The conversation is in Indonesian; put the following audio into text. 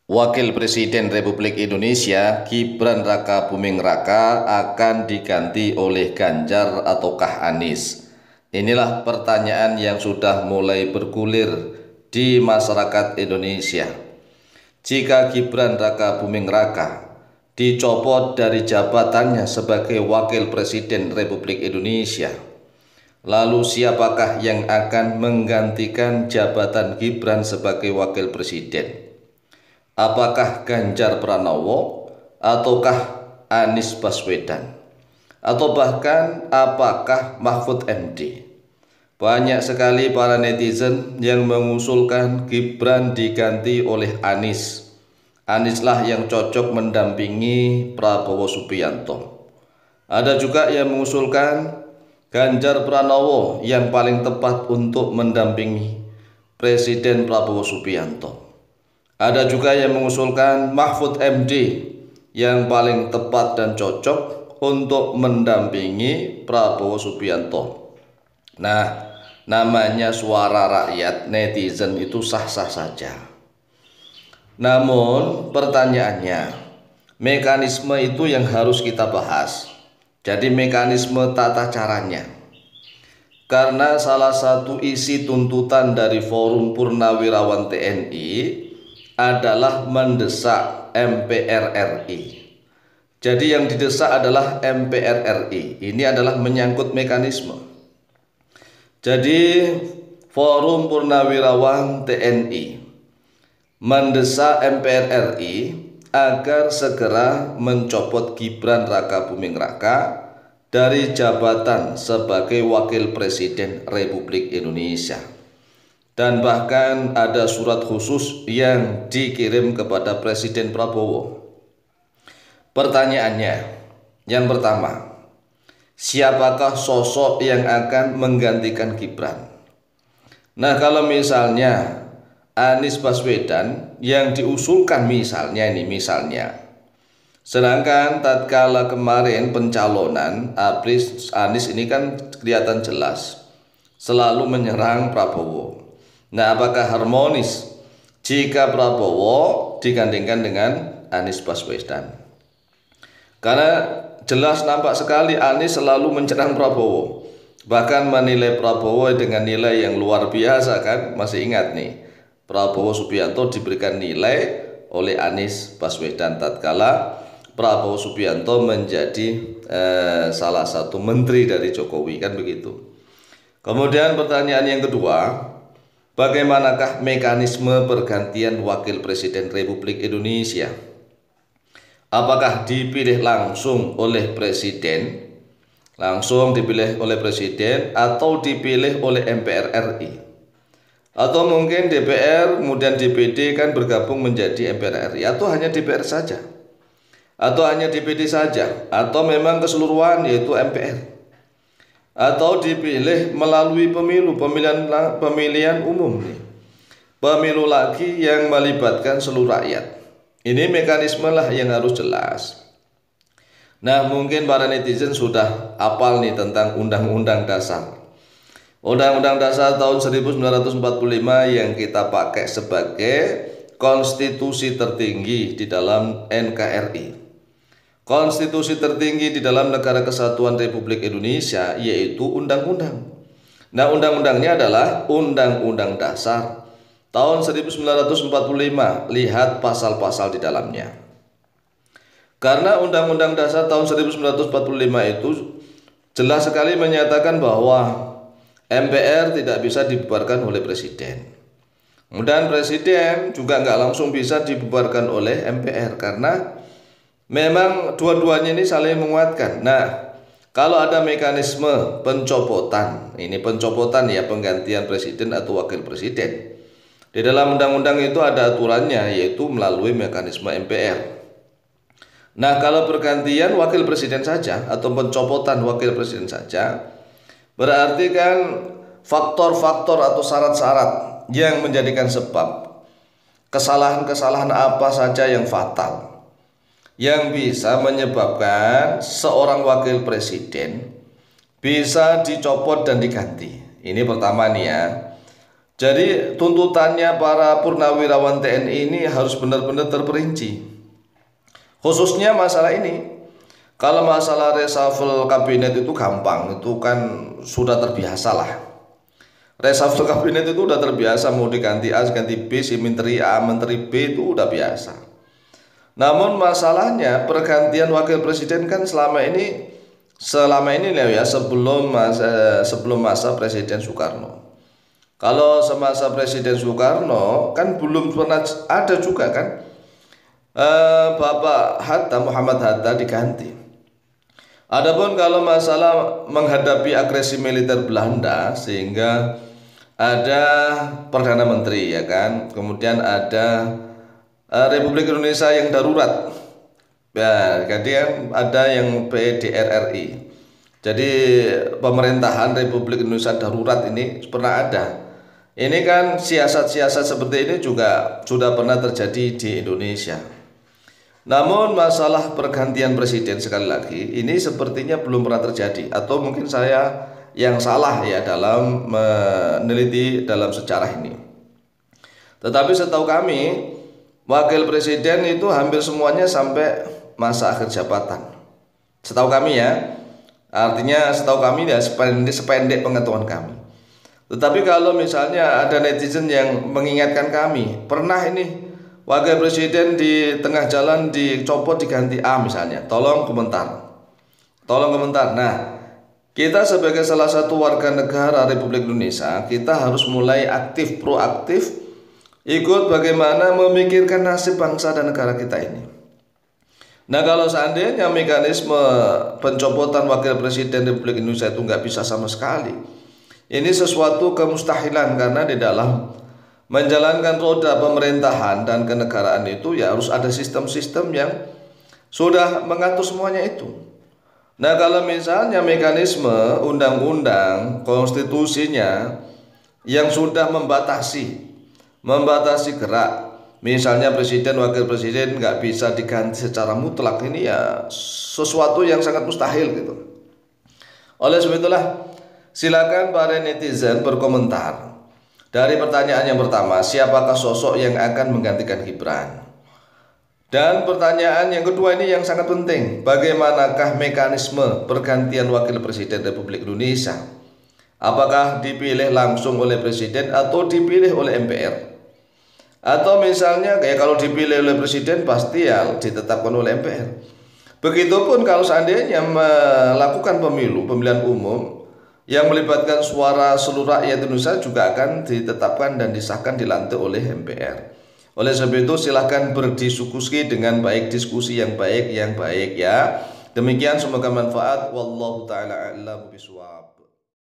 Wakil Presiden Republik Indonesia Gibran Raka Buming Raka akan diganti oleh Ganjar ataukah Anies? Inilah pertanyaan yang sudah mulai bergulir di masyarakat Indonesia. Jika Gibran Raka Buming Raka dicopot dari jabatannya sebagai Wakil Presiden Republik Indonesia, lalu siapakah yang akan menggantikan jabatan Gibran sebagai Wakil Presiden? Apakah Ganjar Pranowo ataukah Anies Baswedan? Atau bahkan apakah Mahfud MD? Banyak sekali para netizen yang mengusulkan Gibran diganti oleh Anies. Anieslah yang cocok mendampingi Prabowo Subianto. Ada juga yang mengusulkan Ganjar Pranowo yang paling tepat untuk mendampingi Presiden Prabowo Subianto. Ada juga yang mengusulkan Mahfud MD yang paling tepat dan cocok untuk mendampingi Prabowo Subianto. Nah, namanya suara rakyat, netizen itu sah-sah saja. Namun pertanyaannya, mekanisme itu yang harus kita bahas. Jadi mekanisme tata caranya. Karena salah satu isi tuntutan dari Forum Purnawirawan TNI adalah mendesak MPR RI. Jadi yang didesak adalah MPR RI. Ini adalah menyangkut mekanisme. Jadi Forum Purnawirawan TNI mendesak MPR RI agar segera mencopot Gibran Raka Buming Raka dari jabatan sebagai Wakil Presiden Republik Indonesia. Dan bahkan ada surat khusus yang dikirim kepada Presiden Prabowo. Pertanyaannya, yang pertama, siapakah sosok yang akan menggantikan Gibran? Nah, kalau misalnya Anies Baswedan yang diusulkan misalnya, sedangkan tatkala kemarin pencalonan Anies ini kan kelihatan jelas selalu menyerang Prabowo. Nah, apakah harmonis jika Prabowo digandingkan dengan Anies Baswedan? Karena jelas nampak sekali Anies selalu menyerang Prabowo, bahkan menilai Prabowo dengan nilai yang luar biasa kan. Masih ingat nih, Prabowo Subianto diberikan nilai oleh Anies Baswedan tatkala Prabowo Subianto menjadi salah satu menteri dari Jokowi, kan begitu. Kemudian pertanyaan yang kedua, bagaimanakah mekanisme pergantian Wakil Presiden Republik Indonesia? Apakah dipilih langsung oleh Presiden, atau dipilih oleh MPR RI? Atau mungkin DPR kemudian DPD kan bergabung menjadi MPR RI, atau hanya DPR saja? Atau hanya DPD saja? Atau memang keseluruhan yaitu MPR? Atau dipilih melalui pemilihan umum nih. Pemilu lagi yang melibatkan seluruh rakyat. Ini mekanisme lah yang harus jelas. Nah, mungkin para netizen sudah hafal nih tentang Undang-Undang Dasar. Undang-Undang Dasar tahun 1945 yang kita pakai sebagai konstitusi tertinggi di dalam NKRI. Konstitusi tertinggi di dalam Negara Kesatuan Republik Indonesia yaitu undang-undang. Nah, undang-undangnya adalah Undang-Undang Dasar tahun 1945. Lihat pasal-pasal di dalamnya. Karena Undang-Undang Dasar tahun 1945 itu jelas sekali menyatakan bahwa MPR tidak bisa dibubarkan oleh Presiden. Dan Presiden juga nggak langsung bisa dibubarkan oleh MPR karena memang dua-duanya ini saling menguatkan. Nah, kalau ada mekanisme pencopotan, ini pencopotan ya, penggantian presiden atau wakil presiden. Di dalam undang-undang itu ada aturannya, yaitu melalui mekanisme MPR. Nah, kalau pergantian wakil presiden saja atau pencopotan wakil presiden saja, berarti kan faktor-faktor atau syarat-syarat yang menjadikan sebab kesalahan-kesalahan apa saja yang fatal yang bisa menyebabkan seorang wakil presiden bisa dicopot dan diganti. Ini pertama nih ya. Jadi tuntutannya para purnawirawan TNI ini harus benar-benar terperinci. Khususnya masalah ini. Kalau masalah reshuffle kabinet itu gampang, itu kan sudah terbiasa lah. Reshuffle kabinet itu udah terbiasa, mau diganti A, ganti B, si menteri A, menteri B itu udah biasa. Namun masalahnya pergantian wakil presiden kan selama ini ya sebelum masa Presiden Soekarno. Kalau semasa Presiden Soekarno kan belum pernah ada juga kan Bapak Hatta, Muhammad Hatta diganti. Adapun kalau masalah menghadapi agresi militer Belanda sehingga ada Perdana Menteri ya kan, kemudian ada Republik Indonesia yang darurat. Ya, jadi ada yang PDRRI. Jadi pemerintahan Republik Indonesia darurat ini pernah ada. Ini kan siasat-siasat seperti ini juga sudah pernah terjadi di Indonesia. Namun masalah pergantian presiden sekali lagi ini sepertinya belum pernah terjadi, atau mungkin saya yang salah ya dalam meneliti dalam sejarah ini. Tetapi setahu kami wakil presiden itu hampir semuanya sampai masa akhir jabatan. Setahu kami ya. Artinya setahu kami ya sependek pengetahuan kami. Tetapi kalau misalnya ada netizen yang mengingatkan kami, pernah ini wakil presiden di tengah jalan dicopot diganti A misalnya, tolong komentar. Nah, kita sebagai salah satu warga negara Republik Indonesia, kita harus mulai aktif, proaktif, ikut bagaimana memikirkan nasib bangsa dan negara kita ini. Nah, kalau seandainya mekanisme pencopotan wakil presiden Republik Indonesia itu nggak bisa sama sekali, ini sesuatu kemustahilan, karena di dalam menjalankan roda pemerintahan dan kenegaraan itu ya harus ada sistem-sistem yang sudah mengatur semuanya itu. Nah, kalau misalnya mekanisme undang-undang konstitusinya yang sudah membatasi gerak, misalnya presiden wakil presiden nggak bisa diganti secara mutlak, ini ya sesuatu yang sangat mustahil gitu. Oleh sebab itulah silakan para netizen berkomentar. Dari pertanyaan yang pertama, siapakah sosok yang akan menggantikan Gibran? Dan pertanyaan yang kedua ini yang sangat penting, bagaimanakah mekanisme pergantian wakil presiden Republik Indonesia? Apakah dipilih langsung oleh presiden atau dipilih oleh MPR? Atau misalnya kayak kalau dipilih oleh presiden pasti ya ditetapkan oleh MPR. Begitupun kalau seandainya melakukan pemilihan umum yang melibatkan suara seluruh rakyat Indonesia juga akan ditetapkan dan disahkan, dilantik oleh MPR. Oleh sebab itu silahkan berdiskusi dengan baik, diskusi yang baik ya. Demikian, semoga manfaat. Wallahu ta'ala a'lam bishawab.